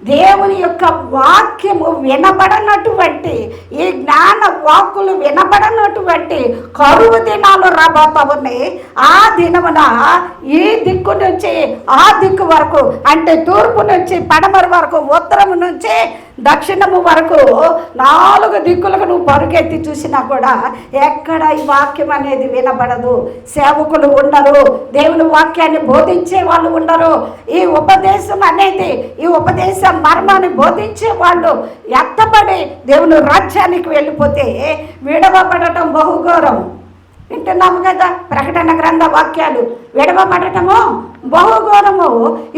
దేవుని యొక్క వాక్యము వినబడనటువంటి, ఈ జ్ఞాన వాక్కులు వినబడనటువంటి కరువు దినాలు రాబోతా ఉన్నాయి. ఆ దినమున ఈ దిక్కు నుంచి ఆ దిక్కు వరకు, అంటే తూర్పు నుంచి పడమర వరకు, ఉత్తరము నుంచి దక్షిణము వరకు 4 దిక్కులకు నువ్వు పరుగెత్తి చూసినా కూడా ఎక్కడ ఈ వాక్యం అనేది వినబడదు. సేవకులు ఉండరు, దేవుని వాక్యాన్ని బోధించే వాళ్ళు ఉండరు. ఈ ఉపదేశం అనేది, ఈ ఉపదేశ మర్మాన్ని బోధించే వాళ్ళు ఎత్తబడి దేవుని రాజ్యానికి వెళ్ళిపోతే విడవబడటం బహుఘోరం. వింటున్నాము కదా, ప్రకటన గ్రంథ వాక్యాలు. విడవబడటము బహుఘోరము.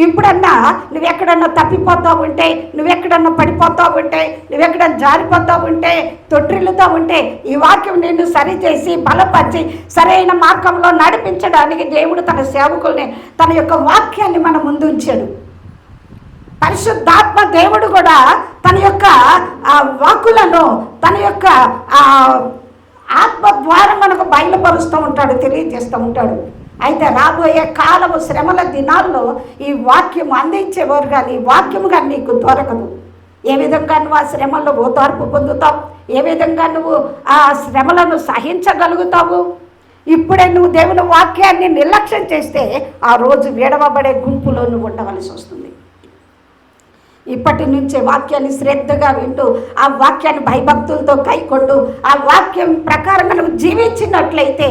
ఇప్పుడన్నా నువ్వెక్కడన్నా తప్పిపోతూ ఉంటే, నువ్వెక్కడన్నా పడిపోతూ ఉంటే, నువ్వెక్కడన్నా జారిపోతూ ఉంటే, తొట్టిల్లుతూ ఉంటే, ఈ వాక్యం నిన్ను సరిచేసి బలపరిచి సరైన మార్గంలో నడిపించడానికి దేవుడు తన సేవకుల్ని, తన యొక్క వాక్యాన్ని మన ముందు ఉంచాడు. పరిశుద్ధాత్మ దేవుడు కూడా తన యొక్క వాక్కులను, తన యొక్క ఆత్మ ద్వారా మనకు బయలుపరుస్తూ ఉంటాడు, తెలియజేస్తూ ఉంటాడు. అయితే రాబోయే కాలము శ్రమల దినాల్లో ఈ వాక్యం అందించేవారు కానీ, ఈ వాక్యము కానీ నీకు దొరకదు. ఏ విధంగా నువ్వు ఆ శ్రమల్లో ఓదార్పు పొందుతావు? ఏ విధంగా నువ్వు ఆ శ్రమలను సహించగలుగుతావు? ఇప్పుడే నువ్వు దేవుని వాక్యాన్ని నిర్లక్ష్యం చేస్తే ఆ రోజు విడవబడే గుంపులో నువ్వు ఉండవలసి వస్తుంది. ఇప్పటి నుంచే వాక్యాన్ని శ్రద్ధగా వింటూ, ఆ వాక్యాన్ని భయభక్తులతో కైకొంటూ, ఆ వాక్యం ప్రకారంగా నువ్వు జీవించినట్లయితే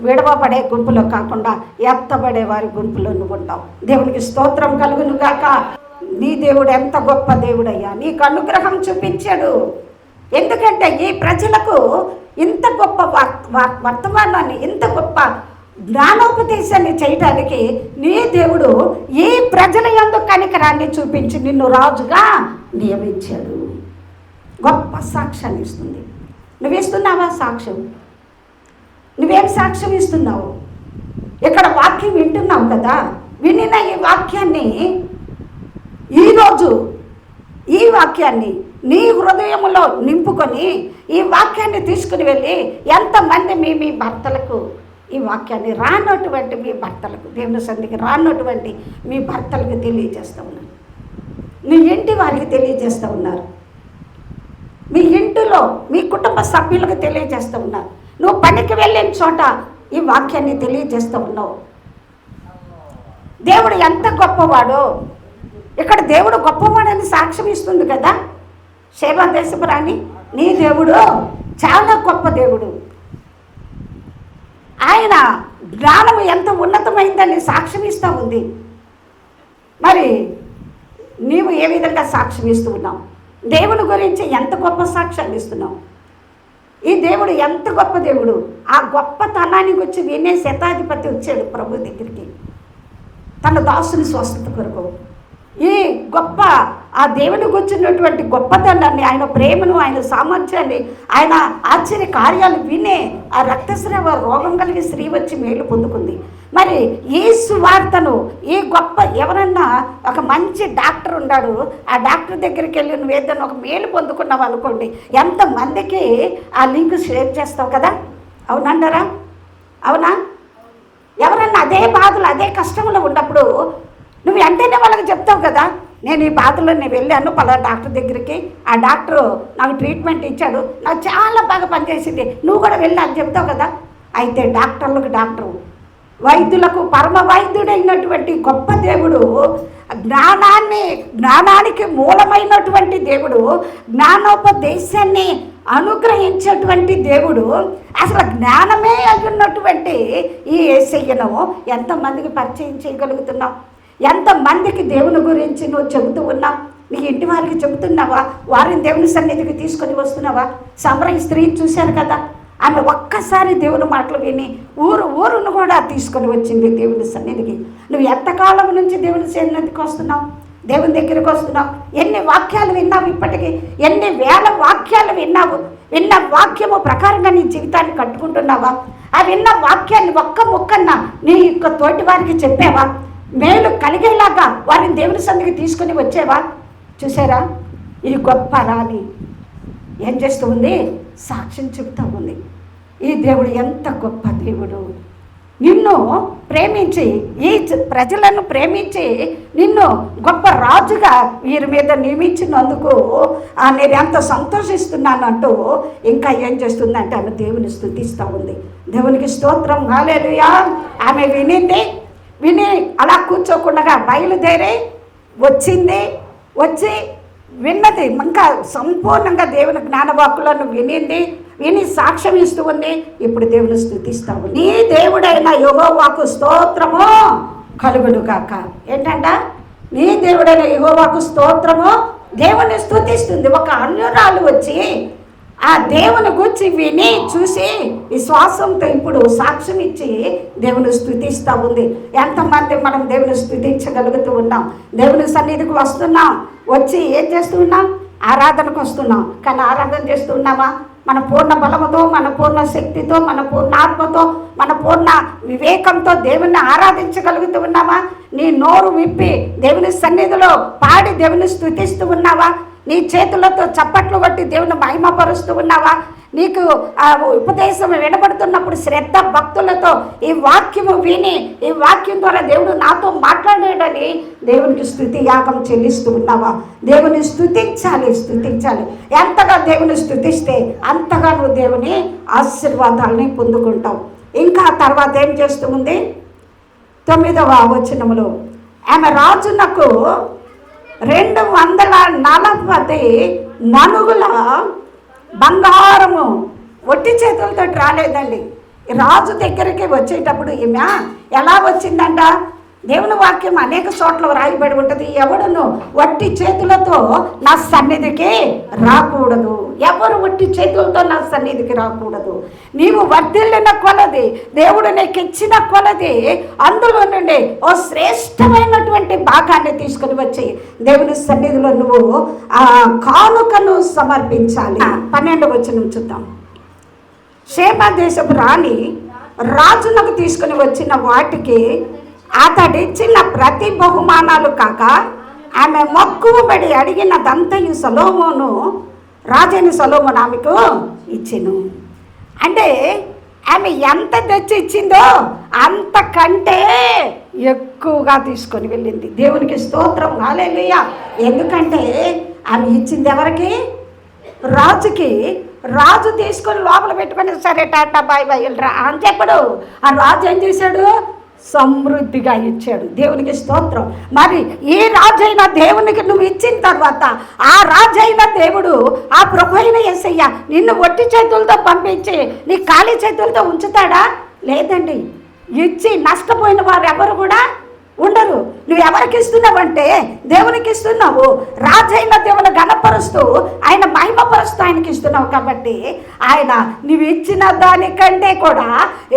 విడవబడే గుంపులో కాకుండా ఎత్తబడే వారి గుంపులో నువ్వు ఉంటావు. దేవునికి స్తోత్రం కలుగును గాక. నీ దేవుడు ఎంత గొప్ప దేవుడయ్యా, నీకు అనుగ్రహం చూపించాడు. ఎందుకంటే ఈ ప్రజలకు ఇంత గొప్ప వర్తమానాన్ని, ఇంత గొప్ప జ్ఞానోపదేశాన్ని చేయటానికి నీ దేవుడు ఈ ప్రజల యందు కనికరాన్ని చూపించి నిన్ను రాజుగా నియమించాడు. గొప్ప సాక్ష్యాన్ని ఇస్తుంది. నువ్వు ఇస్తున్నావా సాక్ష్యం? నువ్వేం సాక్ష్యం ఇస్తున్నావు? ఇక్కడ వాక్యం వింటున్నావు కదా, వినిన ఈ వాక్యాన్ని ఈరోజు ఈ వాక్యాన్ని నీ హృదయంలో నింపుకొని ఈ వాక్యాన్ని తీసుకుని వెళ్ళి ఎంతమంది మీ భర్తలకు ఈ వాక్యాన్ని రానటువంటి మీ భర్తలకు, దేవుని సన్నిధికి రానటువంటి మీ భర్తలకు తెలియజేస్తూ ఉన్నారు. మీ ఇంటి వారికి తెలియజేస్తూ ఉన్నారు. మీ ఇంటిలో మీ కుటుంబ సభ్యులకు తెలియజేస్తూ ఉన్నారు. నువ్వు పనికి వెళ్ళిన చోట ఈ వాక్యాన్ని తెలియజేస్తూ ఉన్నావు. దేవుడు ఎంత గొప్పవాడో ఇక్కడ దేవుడు గొప్పవాడని సాక్ష్యం ఇస్తుంది కదా. శేబా దేశపు రాణి, నీ దేవుడు చాలా గొప్ప దేవుడు, ఆయన జ్ఞానం ఎంత ఉన్నతమైందని సాక్ష్యం ఇస్తూ ఉంది. మరి నీవు ఏ విధంగా సాక్ష్యం ఇస్తూ ఉన్నావు? దేవుని గురించి ఎంత గొప్ప సాక్ష్యాన్ని ఇస్తున్నావు? ఈ దేవుడు ఎంత గొప్ప దేవుడు. ఆ గొప్పతనానికి వచ్చి వినే శతాధిపతి వచ్చాడు ప్రభు దగ్గరికి, తన దాసుని స్వస్థత కొరకు. ఈ గొప్ప ఆ దేవునికి వచ్చినటువంటి గొప్పతనాన్ని, ఆయన ప్రేమను, ఆయన సామర్థ్యాన్ని, ఆయన ఆశ్చర్య కార్యాలు వినే ఆ రక్తస్రావ రోగం కలిగి స్త్రీ వచ్చి మేలు పొందుకుంది. మరి ఈ సువార్తను, ఈ గొప్ప ఎవరన్నా ఒక మంచి డాక్టర్ ఉన్నాడు, ఆ డాక్టర్ దగ్గరికి వెళ్ళి నువ్వు ఏదైనా ఒక మేలు పొందుకున్నావు అనుకోండి, ఎంతమందికి ఆ లింక్ షేర్ చేస్తావు కదా. అవునంటారా? అవునా? ఎవరన్నా అదే బాధలు, అదే కష్టంలో ఉన్నప్పుడు నువ్వు వెంటనే వాళ్ళకి చెప్తావు కదా, నేను ఈ బాధలో నేను వెళ్ళాను పలానా డాక్టర్ దగ్గరికి, ఆ డాక్టరు నాకు ట్రీట్మెంట్ ఇచ్చాడు, నాకు చాలా బాగా పనిచేసింది, నువ్వు కూడా వెళ్ళి అని చెప్తావు కదా. అయితే డాక్టర్లకు డాక్టరు, వైద్యులకు పరమ వైద్యుడైనటువంటి గొప్ప దేవుడు, జ్ఞానానికి మూలమైనటువంటి దేవుడు, జ్ఞానోపదేశాన్ని అనుగ్రహించేటువంటి దేవుడు, అసలు జ్ఞానమే అయ్యున్నటువంటి ఈ యేసయ్యను ఎంతమందికి పరిచయం చేయగలుగుతున్నావు? ఎంతమందికి దేవుని గురించి నువ్వు చెబుతూ ఉన్నావు? నీ ఇంటి వారికి చెబుతున్నావా? వారిని దేవుని సన్నిధికి తీసుకొని వస్తున్నావా? సమరయ స్త్రీని చూశారు కదా, ఆమె ఒక్కసారి దేవుని మాటలు విని ఊరును కూడా తీసుకొని వచ్చింది దేవుని సన్నిధికి. నువ్వు ఎంతకాలం నుంచి దేవుని సన్నిధికి వస్తున్నావు? దేవుని దగ్గరికి వస్తున్నావు? ఎన్ని వాక్యాలు విన్నావు? ఇప్పటికీ ఎన్ని వేల వాక్యాలు విన్నావు? విన్న వాక్యము ప్రకారంగా నీ జీవితాన్ని కట్టుకుంటున్నావా? ఆ విన్న వాక్యాన్ని ఒక్క ముక్కన్నా నీ యొక్క తోటి వారికి చెప్పావా? మేలు కలిగేలాగా వారిని దేవుని సన్నిధికి తీసుకొని వచ్చేవా? చూసారా, ఈ గొప్ప రాణి ఏం చేస్తూ ఉంది? సాక్ష్యం చెబుతూ ఉంది. ఈ దేవుడు ఎంత గొప్ప దేవుడు, నిన్ను ప్రేమించి, ఈ ప్రజలను ప్రేమించి నిన్ను గొప్ప రాజుగా వీరి మీద నియమించినందుకు నేను ఎంత సంతోషిస్తున్నాను అంటూ ఇంకా ఏం చేస్తుందంటే ఆమె దేవుని స్తుతిస్తూ ఉంది. దేవునికి స్తోత్రం, హల్లెలూయా. ఆమె విని అలా కూర్చోకుండా బయలుదేరి వచ్చింది. వచ్చి విన్నది, ఇంకా సంపూర్ణంగా దేవుని జ్ఞానవాక్కులను విని సాక్ష్యం ఇస్తూ ఉంది. ఇప్పుడు దేవుని స్తుతిస్తావు. నీ దేవుడైన యెహోవాకు స్తోత్రము కలుగును గాక. ఏంటంట? నీ దేవుడైన యెహోవాకు స్తోత్రము. దేవుని స్తుతిస్తుంది. ఒక అన్యురాలు వచ్చి ఆ దేవుని గురించి విని చూసి విశ్వాసంతో ఇప్పుడు సాక్ష్యం ఇచ్చి దేవుని స్తుతిస్తూ ఉంది. ఎంతమంది మనం దేవుని స్తుతించగలుగుతూ ఉన్నాం? దేవుని సన్నిధికి వస్తున్నాం, వచ్చి ఏం చేస్తూ ఉన్నాం? ఆరాధనకు వస్తున్నాం. కానీ ఆరాధన చేస్తూ ఉన్నామా? మన పూర్ణ బలముతో, మన పూర్ణ శక్తితో, మన పూర్ణ ఆత్మతో, మన పూర్ణ వివేకంతో దేవుణ్ణి ఆరాధించగలుగుతూ ఉన్నామా? నీ నోరు విప్పి దేవుని సన్నిధిలో పాడి దేవుని స్తుతిస్తూ ఉన్నావా? నీ చేతులతో చప్పట్లు కొట్టి దేవుని మహిమపరుస్తూ ఉన్నావా? నీకు ఆ ఉపదేశం వినబడుతున్నప్పుడు శ్రద్ధ భక్తులతో ఈ వాక్యము విని, ఈ వాక్యం ద్వారా దేవుడు నాతో మాట్లాడాడని దేవునికి స్తుతి యాగం చెల్లిస్తూ ఉన్నావా? దేవుని స్తుతించాలి. ఎంతగా దేవుని స్తుతిస్తే అంతగా నువ్వు దేవుని ఆశీర్వాదాలని పొందుకుంటావు. ఇంకా తర్వాత ఏం చేస్తూ ఉంది? 9వ వచనములో ఆమె రాజునకు 240 మనుగుల బంగారము, ఒట్టి చేతులతో రాలేదండి. రాజు దగ్గరికి వచ్చేటప్పుడు ఈమె ఎలా వచ్చిందంట? దేవుని వాక్యం అనేక చోట్ల రాయబడి ఉంటుంది, ఎవడును వట్టి చేతులతో నా సన్నిధికి రాకూడదు. ఎవరు వట్టి చేతులతో నా సన్నిధికి రాకూడదు. నీవు వర్ధిల్లిన కొలది, దేవుడు నీకు ఇచ్చిన కొలది, అందులో నుండి ఓ శ్రేష్టమైనటువంటి భాగాన్ని తీసుకుని వచ్చి దేవుని సన్నిధిలో నువ్వు ఆ కానుకను సమర్పించాలి. 12వ వచనం చూద్దాం. షేబా దేశపు రాణి రాజునకు తీసుకుని వచ్చిన వాటికి అతడిచ్చిన ప్రతి బహుమానాలు కాక ఆమె మక్కువబడి అడిగినదంతయు సొలొమోను, రాజైన సొలొమోను ఆమెకు ఇచ్చెను. అంటే ఆమె ఎంత తెచ్చి ఇచ్చిందో అంతకంటే ఎక్కువగా తీసుకొని వెళ్ళింది. దేవునికి స్తోత్రం, హల్లెలూయా. ఎందుకంటే ఆమె ఇచ్చింది ఎవరికి? రాజుకి. రాజు తీసుకొని లోపల పెట్టుకొని సరే టాటా బాయ్ బాయ్ రా అని చెప్పడు. ఆ రాజు ఏం చేశాడు? సమృద్ధిగా ఇచ్చాడు. దేవునికి స్తోత్రం. మరి ఈ రాజైన దేవునికి నువ్వు ఇచ్చిన తర్వాత ఆ రాజైన దేవుడు, ఆ ప్రభు అయిన యేసయ్య నిన్ను ఒట్టి చేతులతో పంపించి నీ ఖాళీ చేతులతో ఉంచుతాడా? లేదండి. ఇచ్చి నష్టపోయిన వారు ఎవరు కూడా ఉండరు. నువ్వు ఎవరికి ఇస్తున్నావంటే దేవునికి ఇస్తున్నావు. రాజైన దేవుని ఘనపరుస్తూ ఆయన మహిమపరుస్తూ ఆయనకి ఇస్తున్నావు. కాబట్టి ఆయన నువ్వు ఇచ్చిన దానికంటే కూడా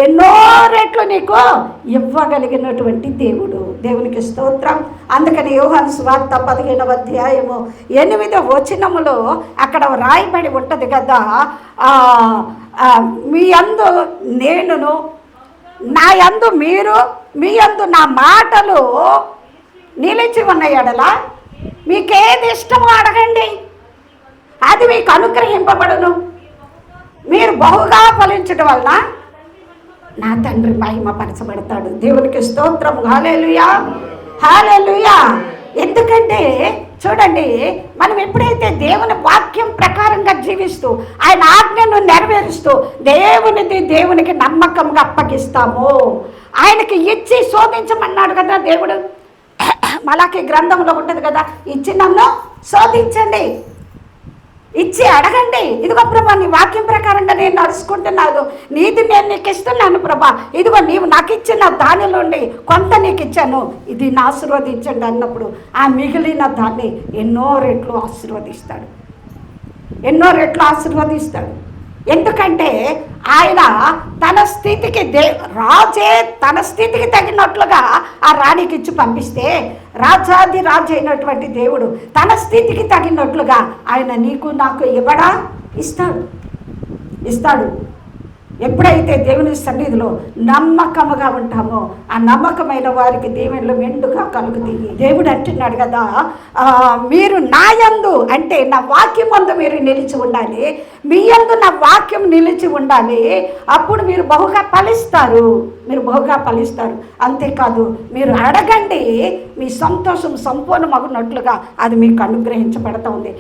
ఎన్నో రెట్లు నీకు ఇవ్వగలిగినటువంటి దేవుడు. దేవునికి స్తోత్రం. అందుకని యోహాను సువార్త 15వ అధ్యాయము 8వ వచనములో అక్కడ రాయబడి ఉంటుంది కదా, మీ యందు నేనును, నా యందు మీరు, మీ యందు నా మాటలు నిలిచి ఉన్న ఎడల మీకేది ఇష్టమో అడగండి, అది మీకు అనుగ్రహింపబడును. మీరు బహుగా ఫలించడం వలన నా తండ్రి మహిమపరచబడతాడు. దేవునికి స్తోత్రం, హల్లెలూయా, హల్లెలూయా. ఎందుకంటే చూడండి, మనం ఎప్పుడైతే దేవుని వాక్యం ప్రకారంగా జీవిస్తూ ఆయన ఆజ్ఞను నెరవేరుస్తూ దేవునికి నమ్మకంగా అప్పగిస్తాము. ఆయనకి ఇచ్చి శోధించమన్నాడు కదా దేవుడు. మలాకి గ్రంథంలో ఉంటుంది కదా, ఇచ్చి నన్ను శోధించండి, ఇచ్చి అడగండి. ఇదిగో ప్రభా, నీ వాక్యం ప్రకారంగా నేను నడుచుకుంటున్నాను, నీది నేను నీకు ఇస్తున్నాను ప్రభా, ఇదిగో నీవు నాకు ఇచ్చిన దానిలోండి కొంత నీకు ఇచ్చాను, ఇది నా ఆశీర్వదించండి అన్నప్పుడు ఆ మిగిలిన దాన్ని ఎన్నో రెట్లు ఆశీర్వదిస్తాడు, ఎన్నో రెట్లు ఆశీర్వదిస్తాడు. ఎందుకంటే ఆయన తన స్థితికి రాజే తన స్థితికి తగినట్లుగా ఆ రాణికి ఇచ్చి పంపిస్తే, రాజాది రాజు అయినటువంటి దేవుడు తన స్థితికి తగినట్లుగా ఆయన నీకు నాకు ఇవ్వడా, ఇస్తాడు. ఎప్పుడైతే దేవుని సన్నిధిలో నమ్మకముగా ఉంటామో ఆ నమ్మకమైన వారికి దేవుళ్ళు మెండుగా కలుగుతాయి. దేవుడు అంటున్నాడు కదా, మీరు నా యందు అంటే నా వాక్యం యందు మీరు నిలిచి ఉండాలి, మీ యందు నా వాక్యం నిలిచి ఉండాలి, అప్పుడు మీరు బహుగా ఫలిస్తారు. అంతేకాదు, మీరు అడగండి, మీ సంతోషం సంపూర్ణమగునట్లుగా అది మీకు అనుగ్రహించబడుతుంది.